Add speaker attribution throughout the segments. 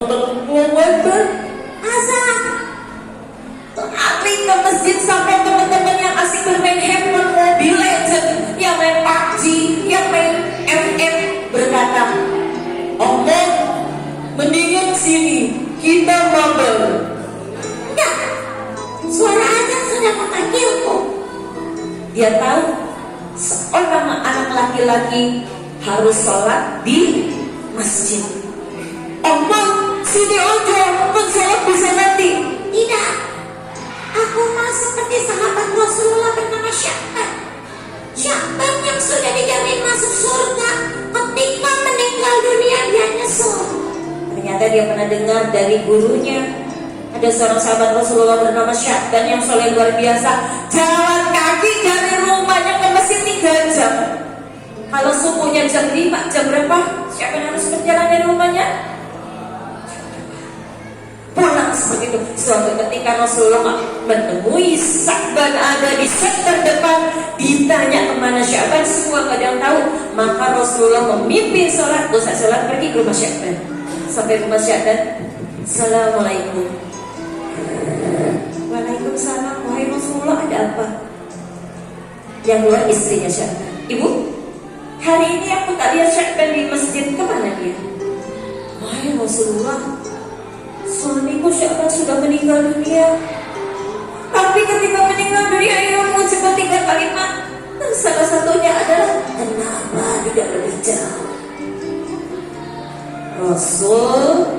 Speaker 1: Asa lari ke masjid sampai teman-teman yang asik bermain handphone, Mobile Legend, yang main PUBG, yang main FF berkata, "Omong, mendingan sini kita mabel." Enggak, suara azan sudah memanggilku. Dia tahu seorang anak laki-laki harus sholat di masjid. Omong, sini aja, sholat bisa nanti. Tidak, aku mau seperti sahabat Rasulullah bernama Sya'ban. Sya'ban yang sudah dijamin masuk surga, ketika meninggal dunia dia nyesel. Ternyata dia pernah dengar dari gurunya, ada seorang sahabat Rasulullah bernama Sya'ban yang soleh luar biasa, jalan kaki dari rumahnya ke masjid 3 jam. Kalau subuhnya jam 5, jam berapa Sya'ban harus berjalan dari rumahnya? Pulang seperti itu. Suatu ketika Rasulullah menemui Sya'ban ada di set terdepan, ditanya kemana Sya'ban, semua kadang tahu. Maka Rasulullah memimpin sholat, dosa sholat pergi ke rumah Sya'ban. Sampai rumah Sya'ban, "Assalamualaikum." "Waalaikumsalam." "Wahai Rasulullah, ada apa?" Yang keluar istrinya Sya'ban, "Ibu, hari ini aku tak lihat Sya'ban di masjid, kemana dia?" "Wahai Rasulullah, suamiku Sya'ban sudah meninggal dunia. Tapi ketika meninggal dunia ia mengucapkan 3 kalimat, dan salah satunya adalah, kenapa tidak lebih jauh?" Rasul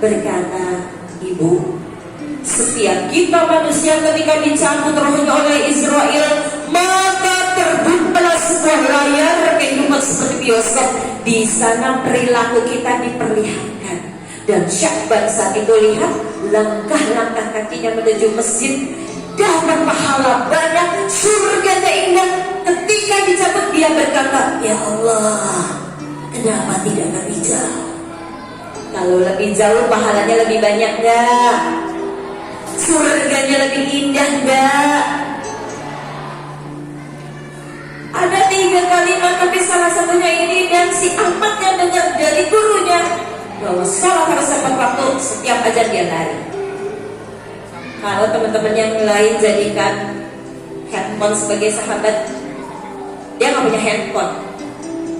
Speaker 1: berkata, "Ibu, setiap kita manusia ketika dicabut rohnya oleh Israel, maka terbukalah sebuah layar kehidupan seperti bioskop. Di sana perilaku kita diperlihatkan." Dan Sya'ban saat itu lihat langkah-langkah kakinya menuju masjid, dapat pahala banyak, surganya indah. Ketika dicabut dia berkata, "Ya Allah, kenapa tidak lebih jauh?" Kalau lebih jauh pahalanya lebih banyak gak? Surganya lebih indah gak? Ada 3 kalimat, tapi salah satunya ini, dan si Ahmad yang dengar dari gurunya bahwa sholat harus tepat waktu, setiap ajar dia lari. Kalau teman-teman yang lain jadikan handphone sebagai sahabat, dia nggak punya handphone.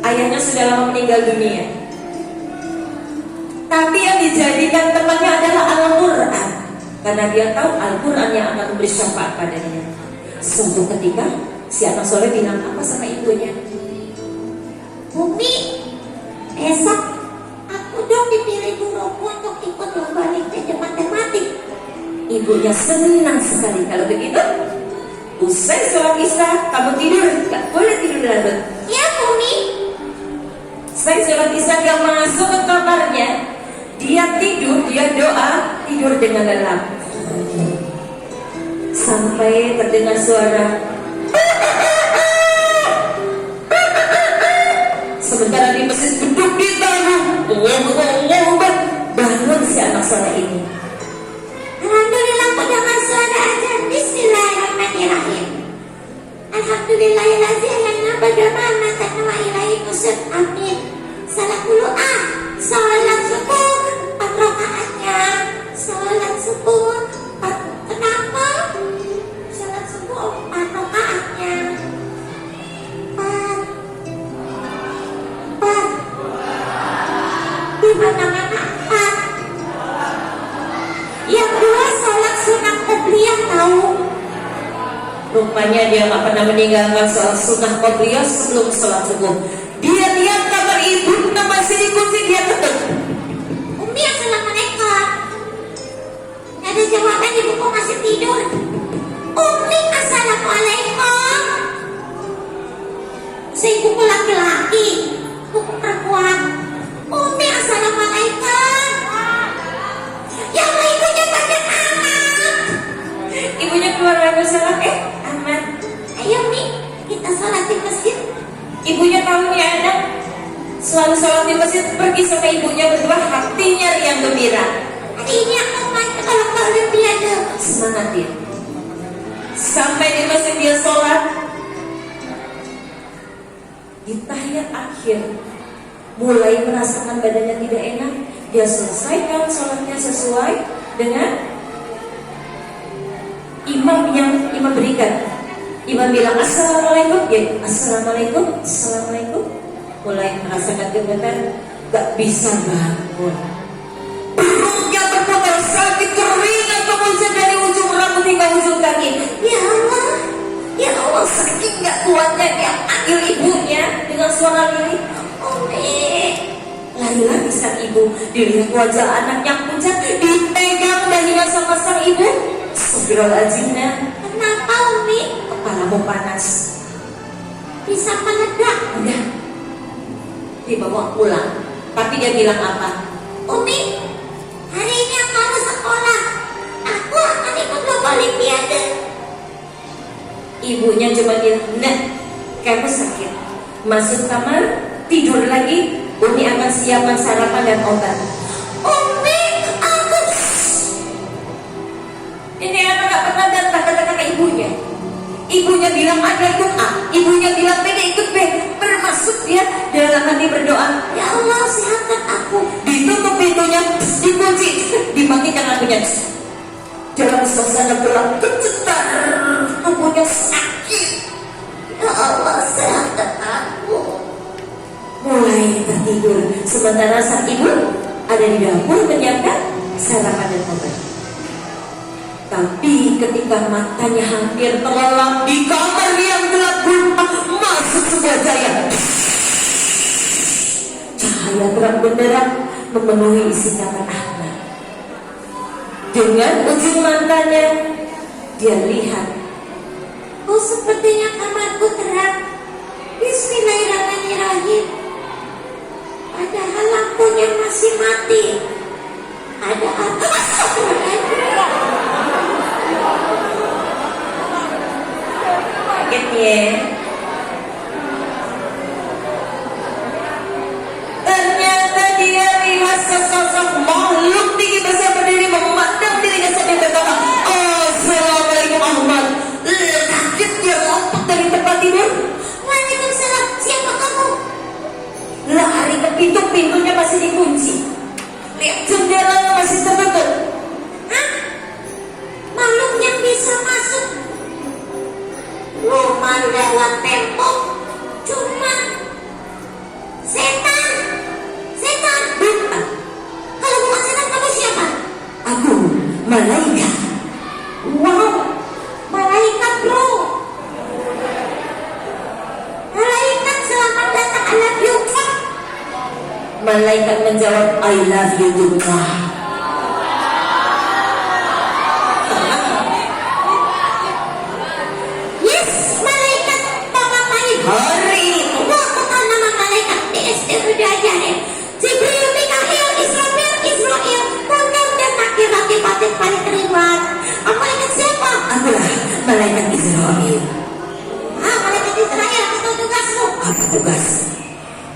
Speaker 1: Ayahnya sudah lama meninggal dunia, tapi yang dijadikan temannya adalah Al-Quran, karena dia tahu Al-Quran yang akan memberi syafaat padanya. Suatu ketika si anak soleh bilang apa sama ibunya, "Umi, besok dong dipilih guruku untuk ikut lomba Olimpiade matematik." Ibunya senang sekali. Kalau begitu, usai sholat isya kamu tidur, gak boleh tidur lambat. "Ya Umi." Usai sholat isya dia masuk ke kamarnya, dia tidur, dia doa, tidur dengan lelap. Sampai terdengar suara, sementara di masjid duduk di tanah. Bangun si anak soleh ini. Alhamdulillah mendengar suara azan. Bismillahirrahmanirrahim. Alhamdulillahirrahmanirrahim. Bagaimana tanwa ilahi musib. Amin. Salah puluhan. Salat subuh 4 rakaatnya. Salat subuh 4. Kenapa? Salat subuh 4 rakaatnya. 4. Di mana-mana 4. Yang 2 sholat sunat qobliyah tahu. Rupanya dia gak pernah meninggalkan sholat sunat qobliyah sebelum sholat subuh. Dia lihat kamar ibunya masih dikunci, dia ketuk. "Umi, assalamualaikum." Gak ada jawaban, ibuku masih tidur. "Umi, assalamualaikum." Ibuku laki-laki, ibuku perempuan. "Umi, assalamualaikum." Yang ibunya pada anak. Ibunya keluar dari sholat, Ahmad, ayo Mi, kita sholat di masjid. Ibunya tahu nih selesaikan sholatnya sesuai dengan imam yang imam berikan. Imam bilang assalamualaikum, ya assalamualaikum, assalamualaikum. Mulai merasakan gemetar, gak bisa bangun. Perutnya berputar sakit, keringat kemudian dari ujung rambut hingga ujung kaki. Ya Allah, saking gak kuatnya dia panggil ibunya dengan suara lirih, Umi. Lari-lari sang ibu, dilihat wajah anak yang pucat, dipegang dahinya sama sang ibu. Astagfirullahaladzimnya.
Speaker 2: Kenapa Umi?
Speaker 1: Kepalamu panas.
Speaker 2: Bisa meledak?
Speaker 1: Enggak. Dibawa pulang. Tapi dia bilang apa?
Speaker 2: Umi, hari ini aku harus sekolah. Aku akan ikut lomba olimpiade.
Speaker 1: Ibunya cuma bilang, nah, kamu sakit. Masuk kamar, tidur lagi. Umi akan siapkan sarapan dan obat.
Speaker 2: Umi, aku...
Speaker 1: Ini anak gak pernah datang kata-kata ibunya. Ibunya bilang A, dia ikut A. Ibunya bilang B, dia ikut B. Bermaksud dia dalam hati berdoa,
Speaker 2: Ya Allah, sehatkan aku.
Speaker 1: ditutup pintunya, dikunci, dimatikan lampunya. Dalam suasana gelap kecetar, tubuhnya sakit.
Speaker 2: Ya Allah, sehatkan aku.
Speaker 1: Mulai tertidur, sementara sang ibu ada di dapur menyiapkan sarapan dan obat. Tapi ketika matanya hampir terlelap di kamar yang gelap gulita, masuk sebuah cahaya terang benderang memenuhi isi kamar Ahmad. Dengan ujung matanya dia lihat,
Speaker 2: Oh, sepertinya kamarku terang. Bismillahirrahmanirrahim. Padahal lampunya masih mati. Ada apa?
Speaker 1: kagetnya. Ternyata dia lihat sesosok makhluk tinggi besar berdiri memandang dirinya sambil berkata, Assalamualaikum Ahmad. Kaget dia lompat dari tempat tidur.
Speaker 2: Waalaikumsalam, siapa kamu?
Speaker 1: Lari ke pintu, pintunya masih dikunci. Lihat jendelanya masih tertutup.
Speaker 2: Hah? Makhluk yang bisa masuk rumah lewat tembok cuma setan.
Speaker 1: Bukan,
Speaker 2: Kalau bukan setan, kamu siapa?
Speaker 1: aku malaikat.
Speaker 2: Wow, malaikat bro. Malaikat, selamat datang, I love you.
Speaker 1: Malaikat menjawab, I love you juga.
Speaker 2: Yes, malaikat Papa Baik.
Speaker 1: Hari itu
Speaker 2: Wah, aku tahu nama malaikat di SD udah diajarin. Jibril, Mikail, Israel, Munkar dan Nakir, batin paling terlibat. Kamu ingat siapa?
Speaker 1: akulah malaikat Israel.
Speaker 2: Ah, malaikat Israel, aku tahu tugasmu.
Speaker 1: Apa tugas?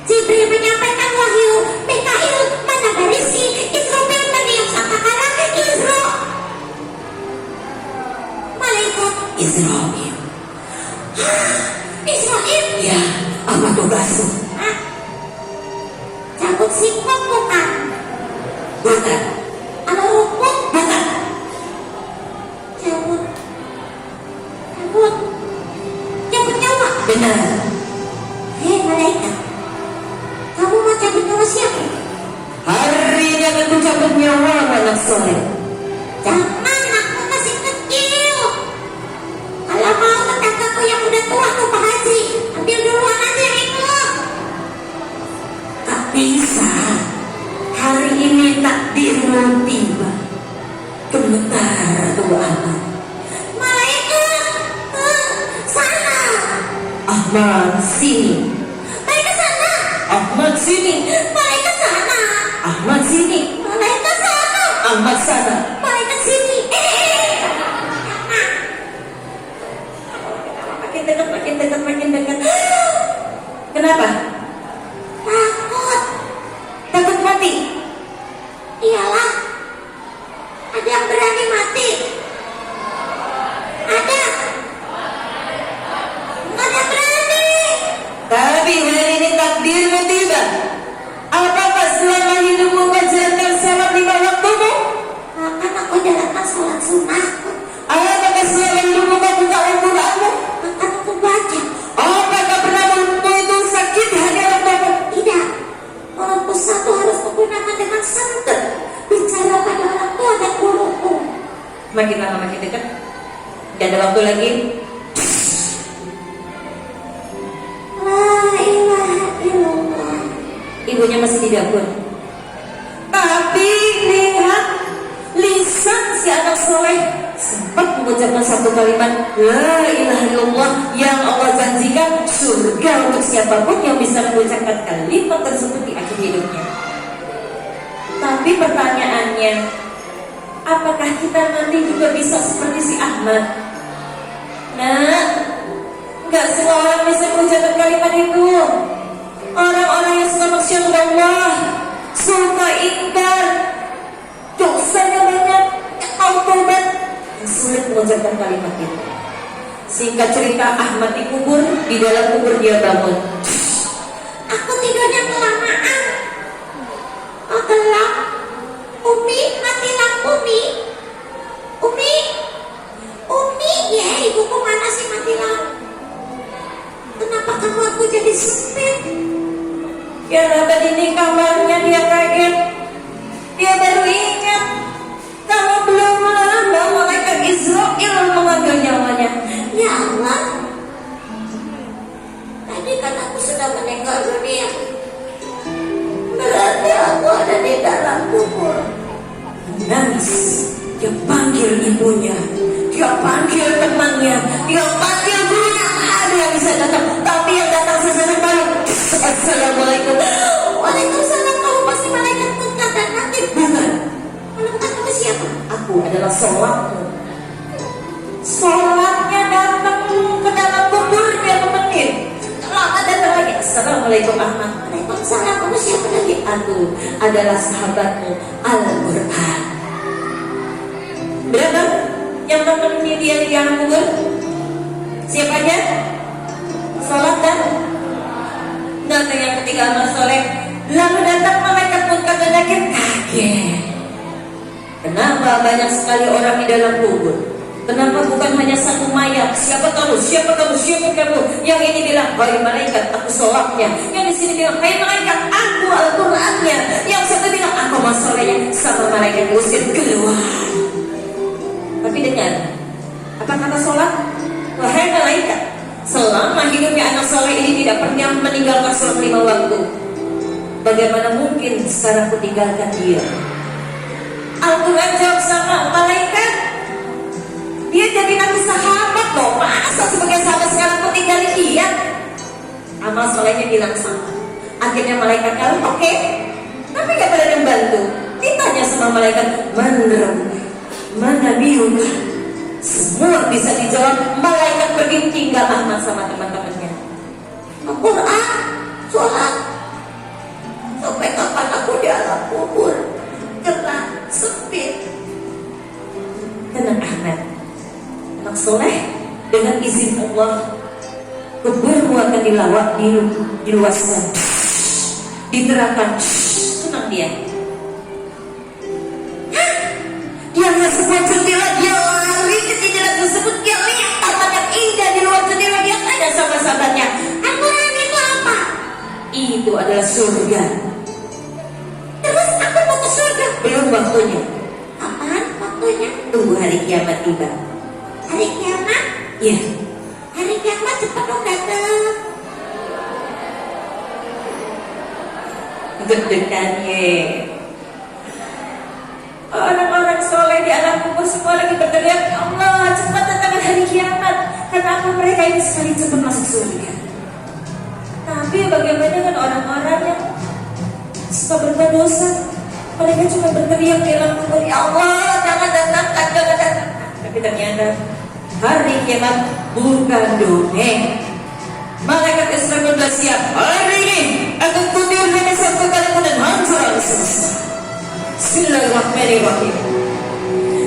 Speaker 2: Jibril menyampaikan wahyu, Mikail mana berisi, Israel meniup sangkakala, malaikat
Speaker 1: Israel.
Speaker 2: Israel.
Speaker 1: Ya, apa tugasmu?
Speaker 2: Ah, cabut singkong bukan?
Speaker 1: Bukan,
Speaker 2: Ada rumput?
Speaker 1: bukan.
Speaker 2: Cabut cabut nyawa.
Speaker 1: Benar.
Speaker 2: Hei malaikat, kamu mau cabut nyawa siapa?
Speaker 1: Hari ini akan kucabut nyawa anak soleh.
Speaker 2: Jangan, aku masih kecil. Kalau mau tetanggaku yang udah tua tuh Pak Haji, ambil duluan aja itu.
Speaker 1: Tak bisa. Hari ini takdirmu tiba. Gemetar tubuh Ahmad.
Speaker 2: Malaikat, sana.
Speaker 1: Ahmad sini.
Speaker 2: Malaikat sana.
Speaker 1: Ahmad sini.
Speaker 2: Malaikat sana.
Speaker 1: Ahmad sini.
Speaker 2: Malaikat sana.
Speaker 1: Ahmad sana.
Speaker 2: Malaikat sini.
Speaker 1: Makin dekat. Kenapa?
Speaker 2: Takut.
Speaker 1: Takut mati.
Speaker 2: Iyalah. Ada yang berani mati. Ada. Ada berani.
Speaker 1: Tapi hari ini takdirmu tiba. Apakah selama hidupmu menjalankan Makin lama makin dekat. Gak ada waktu lagi.
Speaker 2: La ilaha illallah.
Speaker 1: Ibunya masih di dapur. Tapi lihat lisan si anak soleh sempat mengucapkan satu kalimat La ilaha illallah, yang Allah janjikan surga untuk siapapun yang bisa mengucapkan kalimat tersebut di akhir hidupnya. Tapi pertanyaannya, apakah kita nanti juga bisa seperti si Ahmad? Nah, gak semua orang bisa mengucapkan kalimat itu. Orang-orang yang suka maksiat Allah, suka ingkar, dosanya banyak, mau tobat, sulit mengucapkan kalimat itu. Singkat cerita, Ahmad dikubur, di dalam kubur dia bangun.
Speaker 2: Aku tidurnya kelamaan. Oh gelap. Umi, mati lampu Umi. Umi, ya ibuku mana sih mati lampu? Kenapa kamar aku jadi sempit?
Speaker 1: Ya rabat, ini kamarnya dia kaget. Dia baru ingat kalau belum lama malaikat Israel mengambil nyawanya.
Speaker 2: Ya Allah. Tadi kan aku sudah meninggal dunia. Berarti aku ada di dalam kubur.
Speaker 1: Nangis, dia panggil ibunya, dia panggil temannya, dia panggil gurunya. Ada yang bisa datang, tapi yang datang sesuatu baru. Assalamualaikum.
Speaker 2: Waalaikumsalam. Kamu pasti malaikat munkar dan nakir.
Speaker 1: Bukan,
Speaker 2: Kalau bukan kamu siapa?
Speaker 1: aku adalah sholatmu. Sholatnya datang ke dalam kuburnya temenin. Lama datang lagi. Assalamualaikum Ahmad.
Speaker 2: Waalaikumsalam. Kamu siapa lagi?
Speaker 1: Aku adalah sahabatmu Al-Quran. Berapa yang temenin dia di dalam kubur? Siapanya? Sholat dan datang yang ketiga amal soleh. Lalu datang malaikat munkar dan nakir, kaget. Kenapa banyak sekali orang di dalam kubur? Kenapa bukan hanya satu mayat? Siapa kamu? Siapa kamu? Siapa kamu? Yang ini bilang, hai malaikat, aku sholatnya. Yang di sini bilang, hai malaikat, aku Al-Qurannya. Yang satu bilang, aku masalahnya. Sama malaikat diusir keluar. Tapi dengar, apa kata sholat? Wahai malaikat, selama hidupnya anak soleh ini tidak pernah meninggalkan sholat 5 waktu. Bagaimana mungkin sekarang aku tinggalkan dia? Al-Quran jawab sama malaikat, dia jadi nabi sahabat loh. Masa sebagai sahabat sekarang aku tinggalin dia? Amal solehnya bilang sama. Akhirnya malaikat kalau oke. Tapi gak ada yang bantu. Ditanya sama malaikat, mana biuka? Semua bisa dijawab. Malaikat pergi tinggal Ahmad sama teman-temannya.
Speaker 2: Al-Quran, sholat. Sampai kapan aku di alam kubur? Gelap, sempit.
Speaker 1: Tenang Ahmad, anak soleh, dengan izin Allah kuburmu akan diluaskan, diterapkan. Tenang dia. Dia melihat sebuah jendela, dia lari ke jendela tersebut. Dia lihat taman yang indah di luar jendela. Dia ada sahabat-sahabatnya.
Speaker 2: Al-Quran itu apa?
Speaker 1: Itu adalah surga.
Speaker 2: Terus aku mau ke surga.
Speaker 1: Belum waktunya.
Speaker 2: Kapan waktunya?
Speaker 1: Tunggu hari kiamat tiba.
Speaker 2: Hari kiamat?
Speaker 1: Ya,
Speaker 2: Hari kiamat cepat dong datang.
Speaker 1: deg-degan ye. Orang-orang soleh di alam kubur semua lagi berteriak, Allah cepat datangkan hari kiamat. Kenapa mereka ini sekali cepat masuk surga? Tapi bagaimana dengan orang-orang yang suka berbuat dosa? Mereka cuma berteriak di alam kubur, ya Allah jangan datangkan, jangan datangkan. Tapi ternyata hari kiamat bukan dongeng. Malaikat Israel sudah siap. Hari ini akan kutiur dengan satu kalimat dan hancur selesai. Bismillahirrahmanirrahim.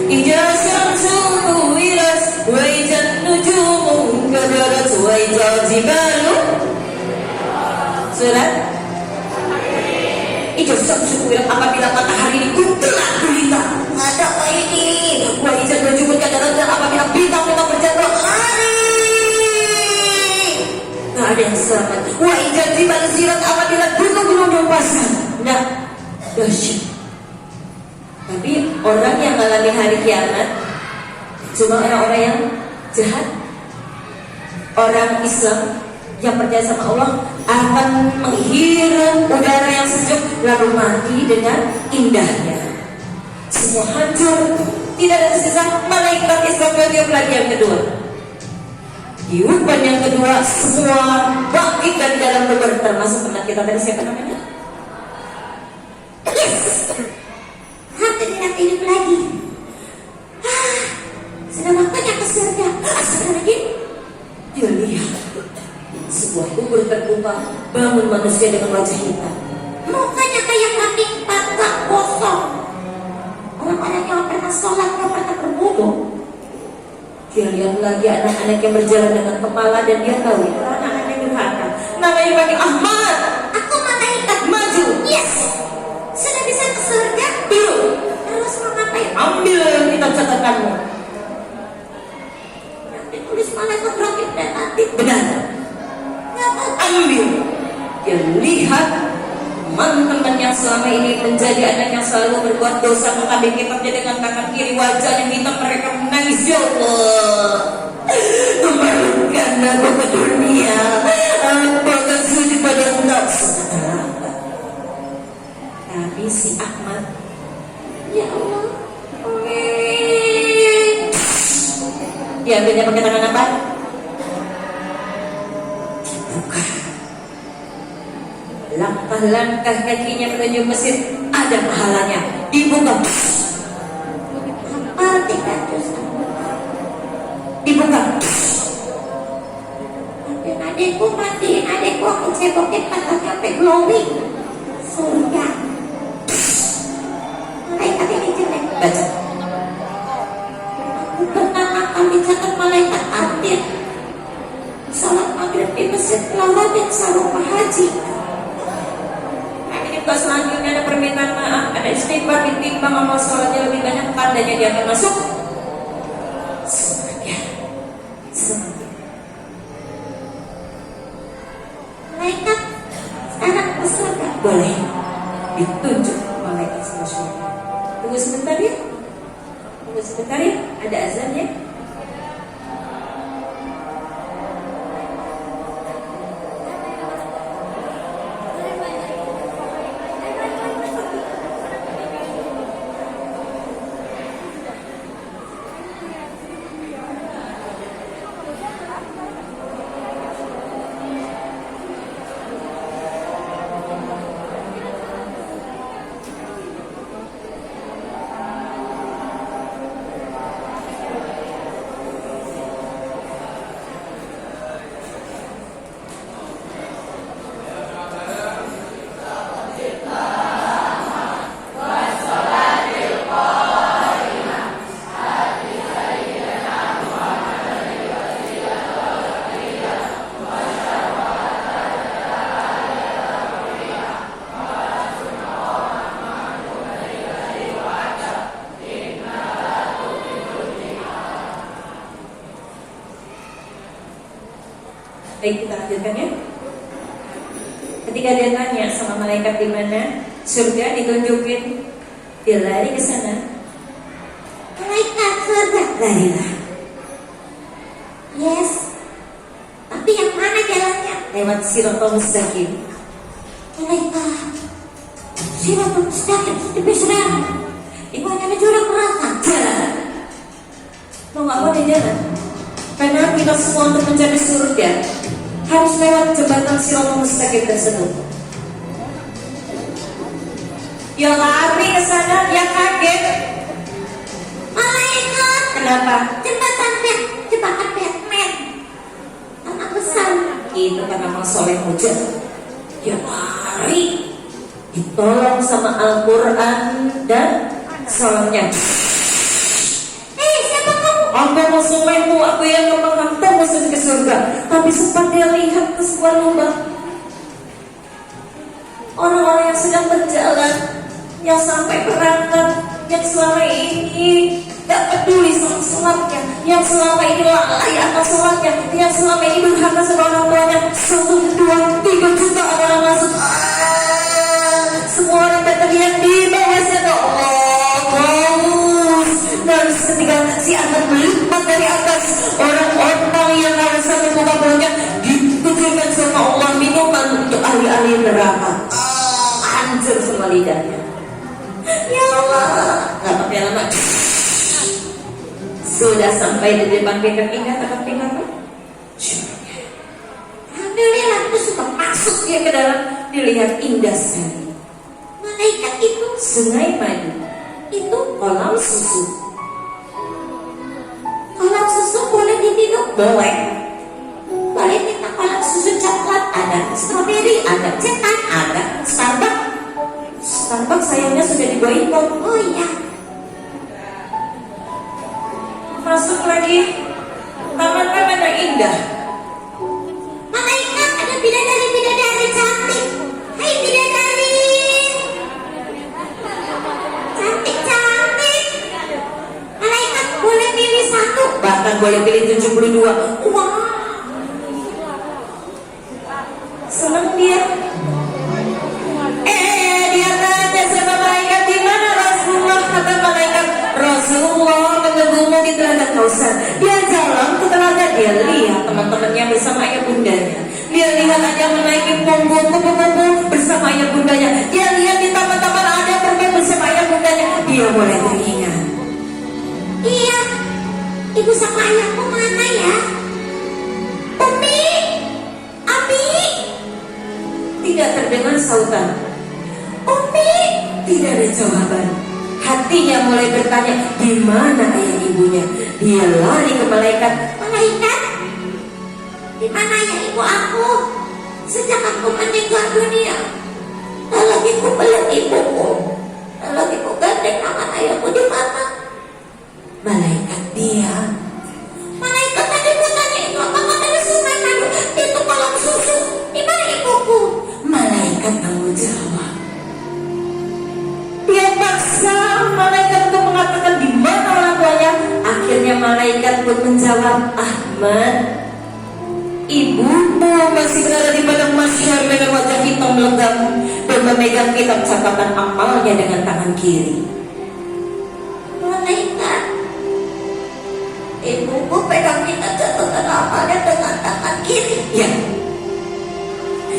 Speaker 1: Ija syamsu kuwirat wa ija nujumu kadarat wa ija jibalu. Surat Ija syamsu kuwirat, apabila matahari dikuntelah gulita.
Speaker 2: Ada apa ini?
Speaker 1: Wa ija nujumu kadarat, dan apabila bintang-bintang berjatuh lari. Gak ada yang selamat. Wa ija jibalu sirat, apabila gunung-gunung dipasang. Nah, dahsyat. Tapi orang yang mengalami hari kiamat Cuma orang-orang yang jahat, orang Islam yang percaya sama Allah akan menghirup udara yang sejuk lalu mati dengan indahnya. Semua hancur, tidak ada sisa. Malaikat Israfil yang lagi yang kedua. Tiupan yang kedua, semua bangkit dari dalam kubur, termasuk teman kita tadi, siapa namanya?
Speaker 2: Yes. Hampir tidak hidup lagi. Sudah waktunya ke surga. Sekarang lagi
Speaker 1: Dia lihat sebuah kubur terbuka, bangun manusia dengan wajah hitam.
Speaker 2: mukanya kayak kambing patah kosong. Orang-orang yang pernah sholat, yang pernah berwudu.
Speaker 1: Dia lihat lagi anak-anak yang berjalan dengan kepala, dan dia tahu itu anak-anak durhaka. Namanya pakai Ahmad.
Speaker 2: Aku malaikat.
Speaker 1: Maju.
Speaker 2: Yes. Sudah bisa ke surga.
Speaker 1: Belum.
Speaker 2: Terus mau ngapain?
Speaker 1: Ambil kitab catatanmu.
Speaker 2: Nanti tulis malaikat rakib dan atid.
Speaker 1: Benar.
Speaker 2: Nggak tahu.
Speaker 1: Ambil. Dia lihat teman-teman yang selama ini menjadi anak yang selalu berbuat dosa, mengambil kitabnya dengan tangan kiri, wajah yang hitam, mereka menangis. Ya Allah, kembalikan aku ke dunia. Aku akan sujud pada Engkau. Tapi si Ahmad,
Speaker 2: Ya Allah.
Speaker 1: dia ambilnya pakai tangan apa? Dibuka. Langkah-langkah kakinya menuju Mesir, ada pahalanya. Dibuka.
Speaker 2: Hafal 300.
Speaker 1: Dibuka.
Speaker 2: Dan adikku mati, adikku aku cebokin patahnya sampai glowing. Surga. Malaikat ini jelek.
Speaker 1: Baca.
Speaker 2: Aku pernah makan di catat malaikat atid. Salat maghrib di masjid Lawadin Sarumah Haji.
Speaker 1: Kalau selanjutnya ada permintaan maaf, ada istighfar, ditimbang amal sholatnya lebih banyak, tandanya dia akan masuk surga. Surga.
Speaker 2: Malaikat sekarang ke surga.
Speaker 1: Boleh ditunjuk malaikat sama surga. Tunggu sebentar ya. Tunggu sebentar ya. Ada azan ya. Baik, kita lanjutkan ya. Ketika dia tanya sama malaikat di mana surga, ditunjukin, dia lari ke sana.
Speaker 2: Malaikat surga.
Speaker 1: Larilah.
Speaker 2: Yes. Tapi yang mana jalannya?
Speaker 1: Lewat Siratal Mustaqim.
Speaker 2: Malaikat. Siratal Mustaqim lebih serang. Ibu hanya jurang neraka.
Speaker 1: Jalan. Mau nggak mau dia jalan. Karena kita semua untuk mencari surga harus lewat jembatan Siratal Mustaqim tersebut. Dia lari ke sana, dia kaget.
Speaker 2: Malaikat.
Speaker 1: Kenapa?
Speaker 2: Jembatan Batman. Anak besar.
Speaker 1: Itu karena Mang Soleh hujan. Dia lari, ditolong sama Al-Quran dan salamnya.
Speaker 2: Siapa kamu?
Speaker 1: Aku Mang Soleh itu, aku yang memang kamu masuk ke surga. Tapi sempat dia lihat ke sebuah lubang. Orang-orang yang sedang berjalan, yang sampai berangkat, yang selama ini gak peduli sama sholatnya, yang selama ini lalai akan sholatnya, yang selama ini durhaka sama orang tuanya. 1, 2, 3 juta orang masuk. Semua orang berteriak di bawah sana, Allah, bagus. Dan ketika si anak sama lidahnya. Ya Allah, nggak pakai lama. Sudah sampai di depan Bikang Indah, tangkap pinggang. Alhamdulillah, aku suka masuk dia ke dalam, dilihat indah sekali. Malaikat itu sungai madu, itu kolam susu. Kolam susu boleh diminum? Boleh. Boleh minta kolam susu coklat ada, strawberry ada, cetan ada, Starbucks sayangnya sudah diboikot. Oh iya. Masuk lagi taman-taman yang indah.
Speaker 2: Malaikat, ada bidadari cantik. Hai bidadari, cantik. Malaikat boleh pilih satu,
Speaker 1: Bahkan boleh pilih 72. Wah, senang dia. Dia tanya sama malaikat, di mana Rasulullah? Kata malaikat, Rasulullah menunggumu di Telaga Kausar. Dia jalan ke telaga, dia lihat teman-temannya bersama ayah bundanya. Dia lihat ada menaiki punggung bersama ayah bundanya. Dia lihat di taman-taman ada perempuan bersama ayah bundanya. Dia mulai teringat.
Speaker 2: iya. Ibu sama ayahku mana ya? Umi, Abi,
Speaker 1: Tidak terdengar sautan.
Speaker 2: Umi.
Speaker 1: Tidak ada jawaban. Hatinya mulai bertanya, di mana ayah ibunya? Dia lari ke malaikat.
Speaker 2: Malaikat, di mana ya ibu aku? Sejak aku meninggal dunia, tak lagi ku peluk ibuku, tak lagi ku gandeng tangan ayahku. Di mana?
Speaker 1: Malaikat diam.
Speaker 2: Malaikat, tadi ku tanya itu apa? Katanya sungai madu, itu kolam susu. Di mana ibuku?
Speaker 1: Malaikat kamu jawab. Dia paksa malaikat untuk mengatakan di mana orang tuanya. Akhirnya malaikat pun menjawab, Ahmad, ibumu masih berada di padang mahsyar dengan wajah hitam legam dan memegang kitab catatan amalnya dengan tangan kiri.
Speaker 2: Malaikat, ibuku pegang kita catatan amalnya dengan tangan kiri.
Speaker 1: Ya,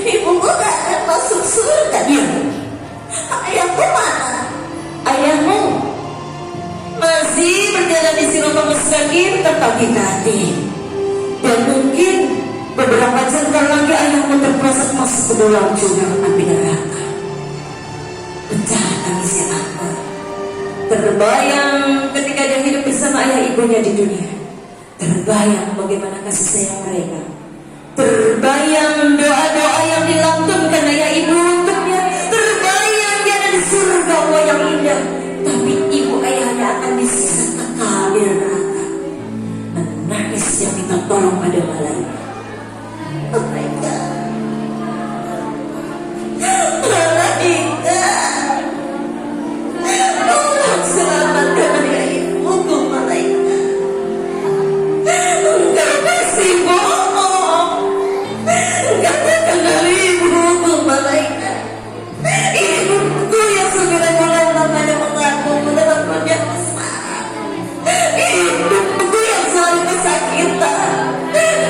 Speaker 2: Ibuku gak akan masuk surga.
Speaker 1: ya.
Speaker 2: Ayahku mana?
Speaker 1: Ayahmu masih berjalan di sirotol mustaqim tertatih-tatih, dan mungkin beberapa jengkal lagi ayahmu terprosok masuk ke dalam jurang api neraka. Pecah tangisnya Ahmad. Terbayang ketika dia hidup bersama ayah ibunya di dunia. Terbayang bagaimana kasih sayang mereka. Terbayang doa-doa yang dilantunkan ayah ibu untuknya. Terbayang dia ada di surga yang indah. Tapi ibu ayahnya akan disiksa kekal di neraka. Menangis yang minta tolong pada malaikat.
Speaker 2: Malaikat, malaikat, tolong selamatkan ayah ibuku. Malaikat,
Speaker 1: Enggak masih bohong.
Speaker 2: enggak kenal ibuku. Malaikat,
Speaker 1: Ibuku yang 9 bulan lamanya mengaku dalam perut yang besar. Ibuku yang selalu kesakitan.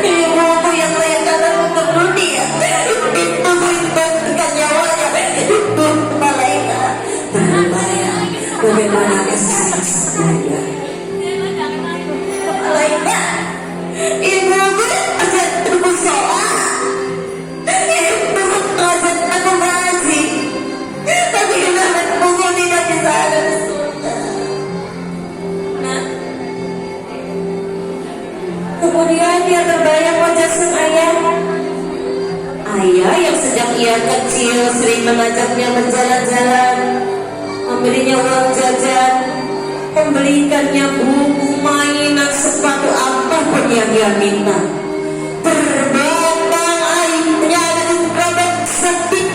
Speaker 1: Ibuku yang layak untuk dunia. Ibuku yang bahkan nyawanya. Ibuku malaikat. Terbayang bagaimana kasih sayang saya.
Speaker 2: malaikat,
Speaker 1: Ibuku ajak aku sholat. Ibuku ajak aku ngaji. Tapi kenapa ibuku tidak bisa ada di surga? Nah, kemudian dia terbayang wajah sang ayah. Ayah yang sejak ia kecil sering mengajaknya berjalan-jalan, membelinya uang jajan, membelikannya buku, mainan, sepatu, apapun yang dia minta. Terbayang ayahnya dengan beragam sedih,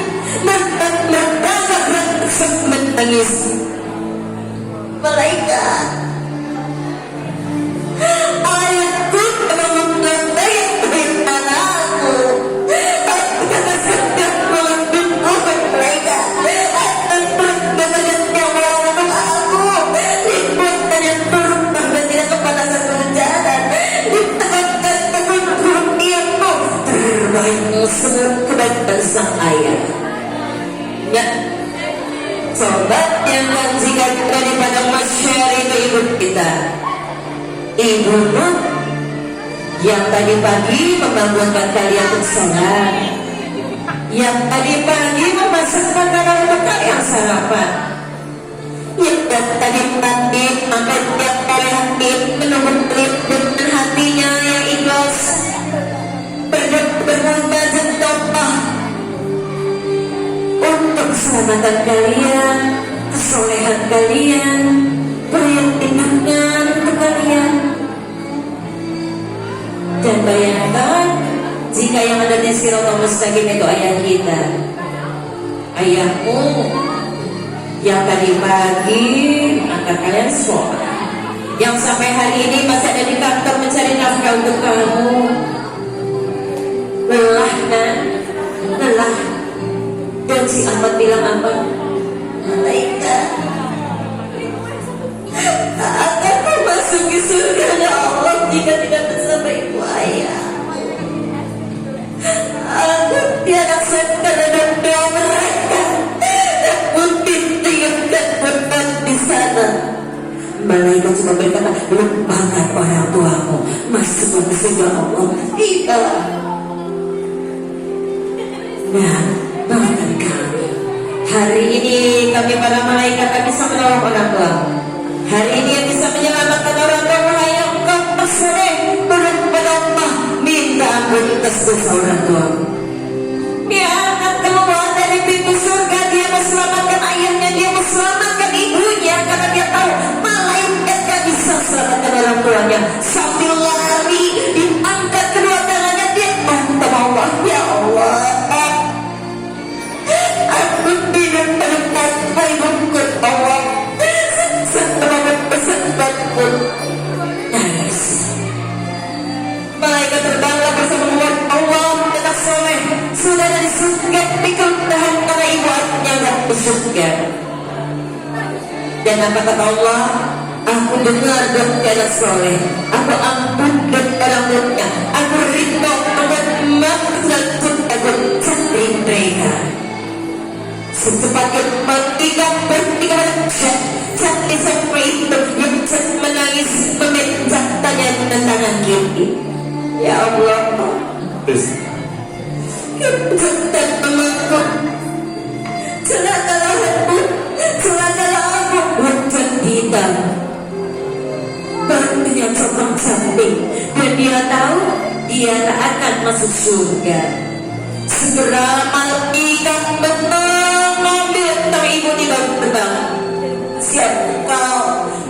Speaker 1: menangis.
Speaker 2: malaikat,
Speaker 1: Ayahku telah mengenai anakku. Aku kata sedang melindungi mereka. Dan berbagai yang melakukan aku. Liputan yang turun dan tidak kepada satu jalan. Ditekankan dengan kurniamu. Terbayang seluruh kebaikan sang ayah. Ya, ibumu yang tadi pagi membangunkan kalian untuk sholat, yang tadi pagi memasak makanan untuk kalian sarapan, yang tadi pagi makan tiap kali menunggu dengan hatinya yang ikhlas, berbazan tombah untuk keselamatan kalian, kesolehan kalian, perlindungan untuk kalian. Dan bayangkan jika yang ada di Siratal Mustaqim itu ayah kita, ayahmu yang tadi pagi mengantar kalian sekolah, yang sampai hari ini masih ada di kantor mencari nafkah untuk kamu. Lelah kan? Lelah. Dan si Ahmad bilang apa?
Speaker 2: Malaikat, akan memasuki surga Allah jika tidak bersama ibu ayah. Aku tiada sangka dan doa mereka mungkin tinggalkan tempat di sana.
Speaker 1: Malaikat cuma berkata, lupakan orang tuamu, masuk ke surga Allah.
Speaker 2: Iya.
Speaker 1: Nah, bahkan kami hari ini kami para malaikat tak bisa menolong orang tua. Hari ini yang bisa menyelamatkan orang tua yang engkau bersedih berdoa minta ampun atas dosa orang tua. Dia akan keluar dari pintu surga, dia mau selamatkan ayahnya, dia mau selamatkan ibunya, karena dia tahu malaikat gak bisa selamatkan orang tuanya. Sambil lari diangkat kedua tangannya, dia minta Allah, ya Allah, aku tidak terlepas ibuku Allah. Setelah pesan pun nangis. Malaikat terbanglah bersama Allah tetap soleh, sudah dari surga, pikul tahan karena ibunya nggak ke surga. Dan apa kata Allah? Aku dengar doa soleh, aku ampun doa-doanya, aku rindu dengan maksud aku cantik mereka. Secepatnya bertiga cantik sampai itu yang menangis meminta tangan dan tangan kiri. Ya Allah, dan memaku, celakalah aku, wajah hitam, berartinya terbang samping, dan dia tahu dia tak akan masuk surga. Segera malaikat mengambil tang ibu di bawah terbang. Siapa kau?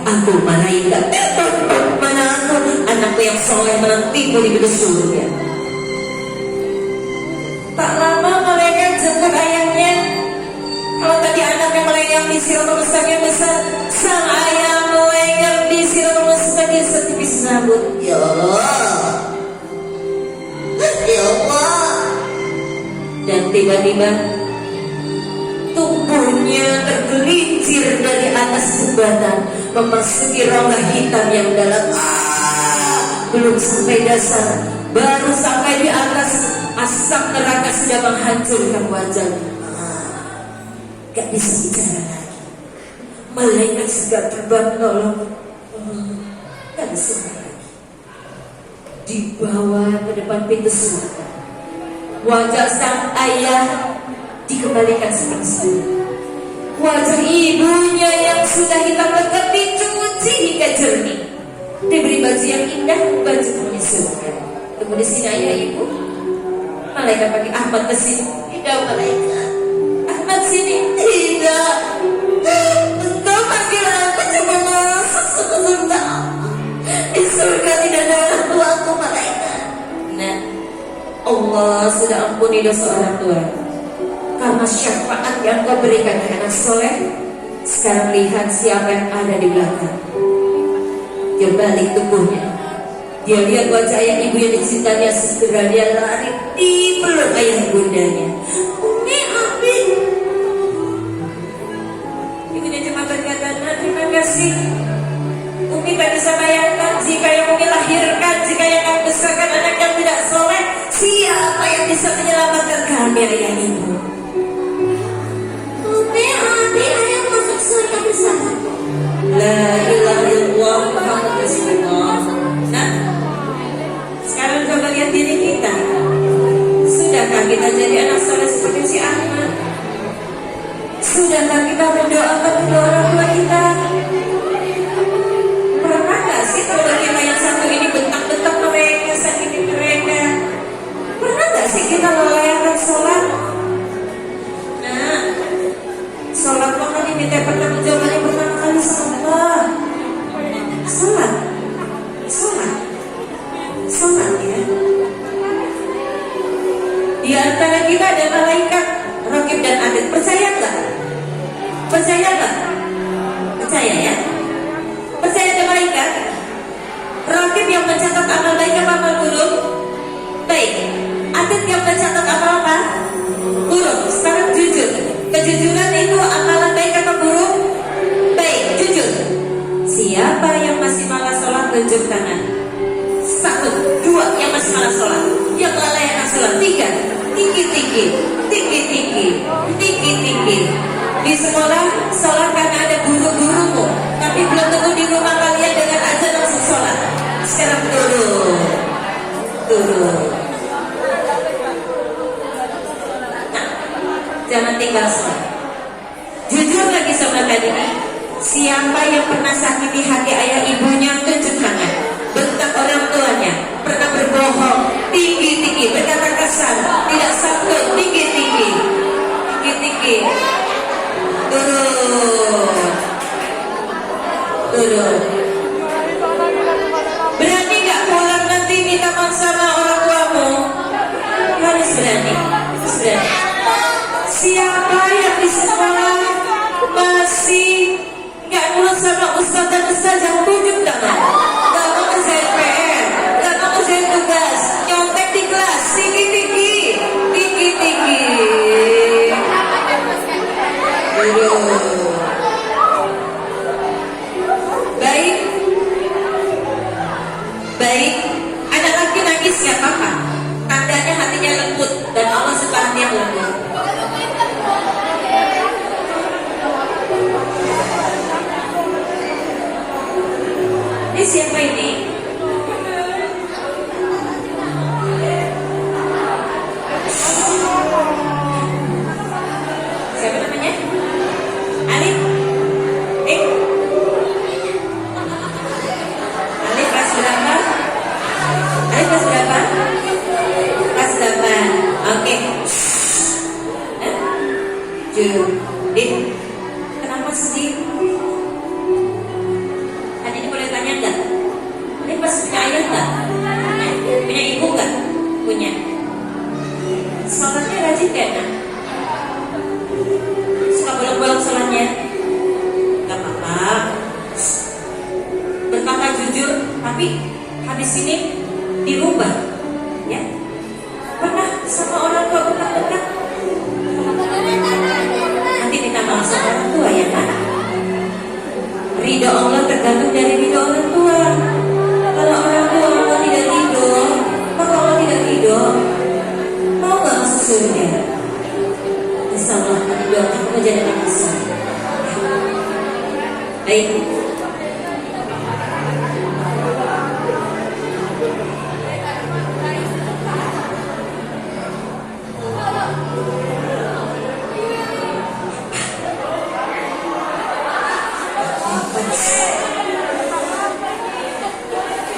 Speaker 1: Aku malaikat. Mana aku? Anakku yang soleh menantimu di pintu surga. Tak lama malaikat jemput ayahnya. Kalau tadi anaknya melenggang di Siratal Mustaqim besar, sang ayah melenggang di Siratal Mustaqim setipis rambut.
Speaker 2: Ya Allah, ya Allah.
Speaker 1: Dan tiba-tiba tubuhnya tergelincir dari atas jembatan memasuki rongga hitam yang dalam. Belum sampai dasar, baru sampai di atas, asap neraka sudah menghancurkan wajahnya. Gak bisa bicara lagi. Malaikat sudah terbang nolong. Gak bisa lagi. Dibawa ke depan pintu surga. Wajah sang ayah dikembalikan seperti semula. Wajah ibunya yang sudah hitam lekat dicuci hingga jernih, diberi baju yang indah, baju penghuni surga. Tunggu di sini ayah ibu. Malaikat panggil Ahmad ke sini.
Speaker 2: Tidak malaikat.
Speaker 1: Ahmad sini.
Speaker 2: Tidak. Engkau panggil aku cuma masuk ke surga. Di surga tidak ada orang tuaku malaikat.
Speaker 1: Nah, Allah sudah ampuni dosa orang tua. Karena syafaat yang kau berikan ke anak soleh. Sekarang lihat siapa yang ada di belakang. Dia balik tubuhnya. Dia lihat wajah ayah ibu yang dicintanya. Segera dia lari dipeluk ayah bundanya.
Speaker 2: Umi Abi.
Speaker 1: Ibunya cuma berkata, "Nah, terima kasih. Umi tak bisa bayangkan jika yang Umi lahirkan, jika yang kamu besarkan anak yang tidak soleh, siapa yang bisa menyelamatkan kami ayah ibu?"
Speaker 2: Umi Abi, ayah masuk surga bersamaku.
Speaker 1: La ilaha illallah Muhammad Rasulullah. Kejujuran itu amalan baik atau buruk? Baik, jujur. Siapa yang masih malas sholat tunjuk tangan. 1, 2 yang masih malas sholat, yang lalai anak sholat. 3, tinggi. Di sekolah sholat karena ada guru-gurumu, tapi belum tentu di rumah kalian dengan azan langsung sholat. Sekarang turun. Nah, jangan tinggal sholat. Jujur lagi sama ini. Siapa yang pernah sakiti hati ayah ibunya tunjuk tangan. Bentak orang tuanya, pernah berbohong tinggi, berkata kasar, tidak santun tinggi. Turun. Berani nggak pulang nanti minta maaf sama orang tuamu? Harus berani. Siapa yang di sekolah masih nggak nurut sama ustaz dan ustazah tunjuk tangan. Nggak mau kerjain PR, nggak mau kerjain tugas, nyontek di kelas, tinggi. Baik, anak laki nangis nggak apa-apa. Tandanya hatinya lembut dan Allah suka hati yang lembut. Ini siapa ini? Siapa namanya? Alif? Alif kelas berapa? Kelas 8. Oke. Judit, kenapa sedih? Ini boleh tanya enggak? Ini pas punya ayah enggak? Punya ibu enggak? Punya. Sholatnya rajin gak, nak? Suka bolong-bolong sholatnya? Gak apa-apa. Berkata jujur, tapi habis ini dirubah, ya? Pernah sama orang tua dekat-dekat? Nanti minta maaf sama orang tua ya, nak? Ridho Allah tergantung dari ridho orang tua. Kalau orang tua Allah tidak ridho, maka Allah tidak ridho. Mau gak masuk surga? Insya Allah kami doakan kamu jadi anak soleh. Baik.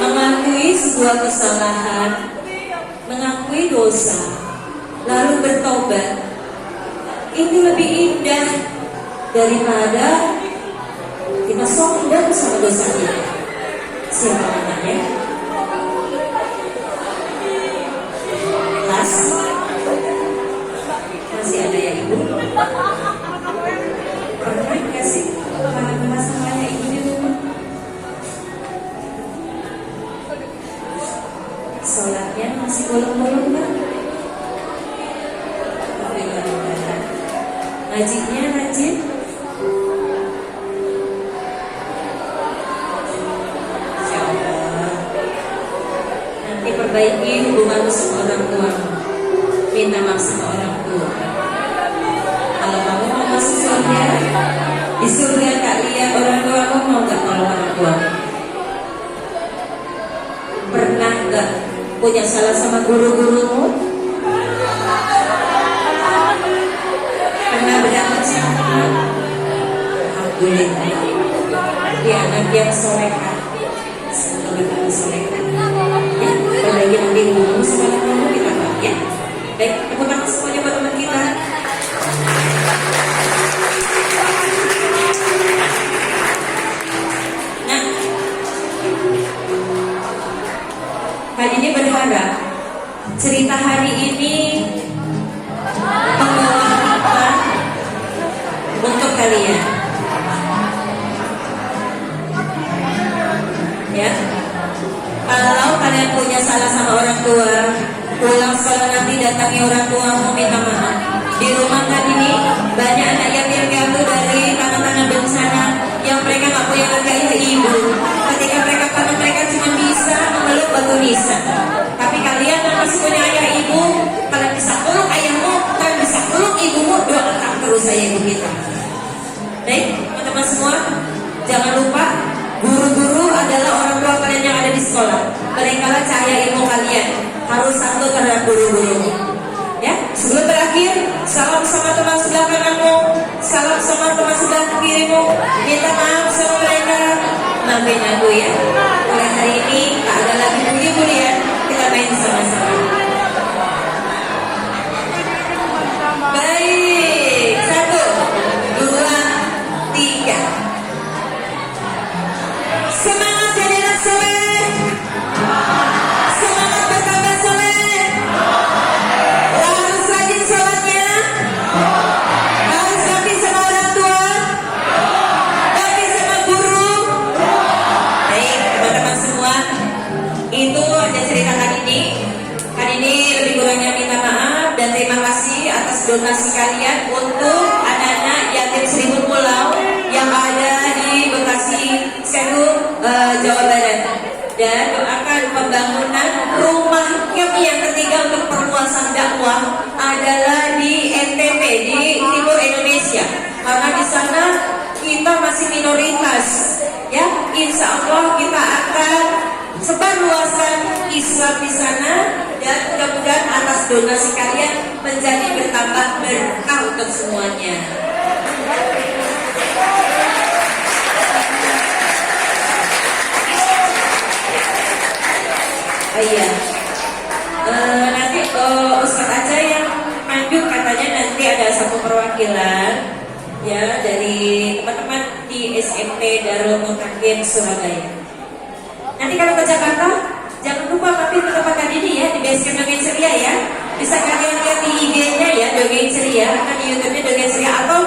Speaker 1: Mengakui sebuah kesalahan, mengakui dosa, lalu bertobat, itu lebih indah daripada kita sombong sama dosa kita. Siapa namanya? Kelas? Masih ada ya ibu? Pernah nggak sih para masalahnya ibu di rumah? Sholatnya masih bolong-bolong kan? Ngajinya rajin? Insya Allah. Nanti perbaiki hubungan sama orang tua. Minta maaf sama orang tua. Kalau kamu mau masuk surga, di surga tak lihat orang tua, kamu mau gak kalau orang tua? Pernah gak punya salah sama guru-gurumu? Pernah berantem sama? Alhamdulillah, dia anak yang solehah. Semoga kamu solehah. Ya, apalagi nanti ngomong sama kamu kita bang ya. Baik, tepuk tangan semuanya buat teman kita. Nah, kali ini berharap cerita hari ini membawa hikmah untuk kalian. Ya, kalau kalian punya salah sama orang tua, pulang sekolah nanti datangi orang tua mau minta maaf. Di rumah kan ini banyak sama teman sebelah kirimu, minta maaf sama mereka. Maafin aku ya. Mulai hari ini tak ada lagi bully-bully ya. Kita main sama-sama. Baik, 1, 2, 3. Semangat jadi anak soleh. Semangat bertambah soleh. Harus rajin sholatnya. Harus bakti sama orang tua. Bakti sama guru. Baik, teman-teman semua. Itu ada cerita Kak Dini. Kak Dini lebih kurangnya minta maaf dan terima kasih atas donasi kalian untuk anak-anak yatim 1000 pulau yang ada di Bekasi, Seru, Jawa Barat. Dan doakan pembangunan rumah kami yang ketiga untuk perluasan dakwah adalah di NTT, di Timur Indonesia. Karena di sana kita masih minoritas, ya. Insya Allah kita akan sebarluaskan Islam di sana dan mudah-mudahan atas donasi kalian menjadi bertambah berkah untuk semuanya. Iya. Nanti Ustadz aja yang lanjut, katanya nanti ada satu perwakilan ya dari teman-teman di SMP Darul Mutakin Surabaya. Nanti kalau ke Jakarta jangan lupa mampir ke tempat Kak Dini ya, di basecamp Dongeng Ceria ya. Bisa kalian lihat di IG-nya ya, Dongeng Ceria, atau di YouTube-nya Dongeng Ceria, atau